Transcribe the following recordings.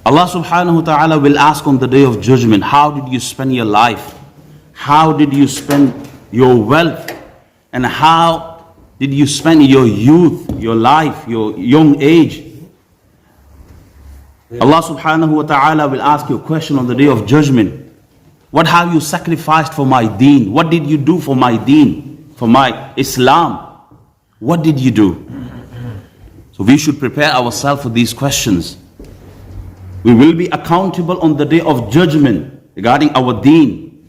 Allah subhanahu wa ta'ala will ask on the day of judgment, how did you spend your life? How did you spend your wealth? And how did you spend your youth, your life, your young age? Allah subhanahu wa ta'ala will ask you a question on the day of judgment. What have you sacrificed for my deen? What did you do for my deen, for my Islam? What did you do? So we should prepare ourselves for these questions. We will be accountable on the day of judgment regarding our deen.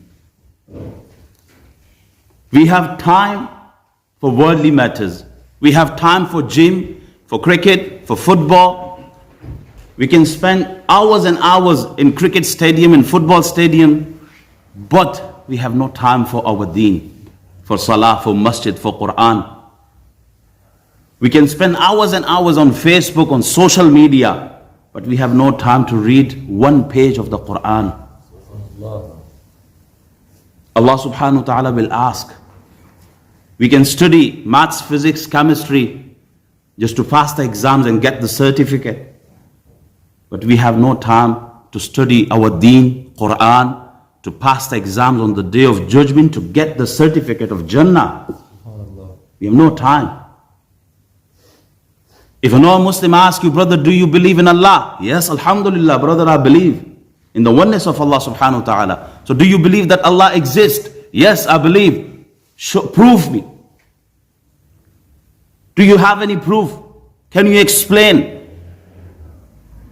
We have time for worldly matters. We have time for gym, for cricket, for football. We can spend hours and hours in cricket stadium and football stadium, but we have no time for our deen, for salah, for masjid, for Quran. We can spend hours and hours on Facebook, on social media, but we have no time to read one page of the Quran. Allah subhanahu wa ta'ala will ask. We can study maths, physics, chemistry just to pass the exams and get the certificate. But we have no time to study our deen, Quran, to pass the exams on the day of judgment to get the certificate of Jannah. We have no time. If a non-Muslim asks you, brother, do you believe in Allah? Yes, alhamdulillah, brother, I believe in the oneness of Allah subhanahu wa ta'ala. So do you believe that Allah exists? Yes, I believe. Prove me. Do you have any proof? Can you explain?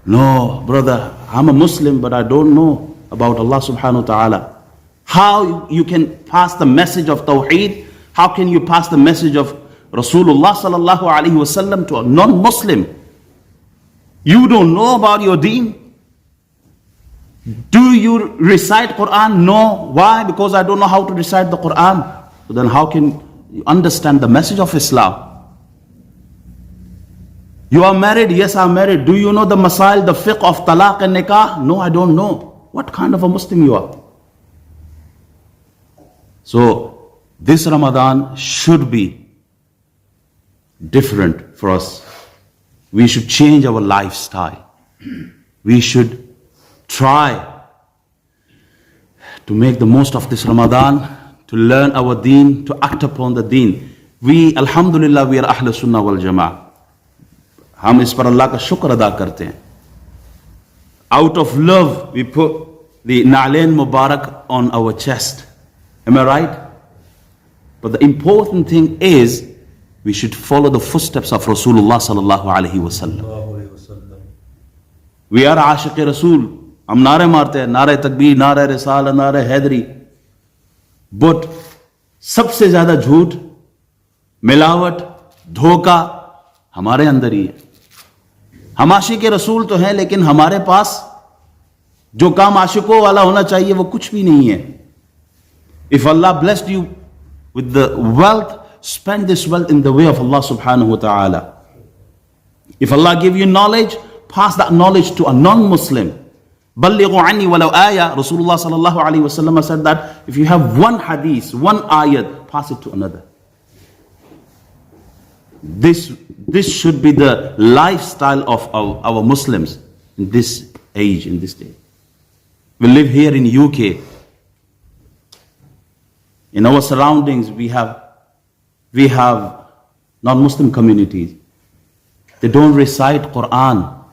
No, brother, I'm a Muslim, but I don't know about Allah subhanahu wa ta'ala. How you can pass the message of Tawheed? How can you pass the message of Rasulullah sallallahu alaihi wasallam to a non-Muslim? You don't know about your deen? Do you recite Quran? No. Why? Because I don't know how to recite the Quran. So then how can you understand the message of Islam? You are married? Yes, I'm married. Do you know the masaail, the fiqh of talaq and nikah? No, I don't know. What kind of a Muslim you are? So this Ramadan should be different for us. We should change our lifestyle. We should try to make the most of this Ramadan, to learn our deen, to act upon the deen. We, alhamdulillah, we are Ahl Sunnah wal Jama'ah. हम इस पर अल्लाह का शुक्र अदा करते हैं. Out of love, we put the Na'lain Mubarak on our chest. Am I right? But the important thing is, we should follow the footsteps of Rasulullah sallallahu alaihi wasallam. We are Ashiq Rasul. हम नारे मारते हैं, नारे तकबीर, नारे रिसाला, नारे Hydari. But सबसे ज्यादा झूठ, मिलावट, धोखा हमारे अंदर ही है. हम आशिक रसूल तो हैं, लेकिन हमारे पास जो काम आशिकों वाला होना चाहिए वो कुछ भी नहीं है. If Allah blessed you with the wealth, spend this wealth in the way of Allah subhanahu wa ta'ala. If Allah give you knowledge, pass that knowledge to a non-Muslim. Ballighu anni walau ayah. Rasulullah sallallahu alaihi wasallam said that if you have one hadith, one ayat, pass it to another. This should be the lifestyle of our Muslims in this age, in this day. We live here in UK. In our surroundings, we have non-Muslim communities. They don't recite Quran.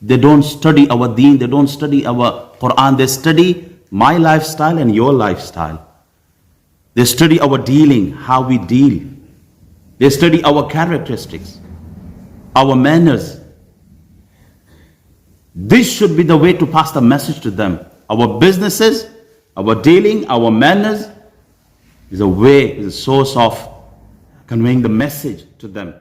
They don't study our deen. They don't study our Quran. They study my lifestyle and your lifestyle. They study our dealing, how we deal. They study our characteristics, our manners. This should be the way to pass the message to them. Our businesses, our dealing, our manners is a way, is a source of conveying the message to them.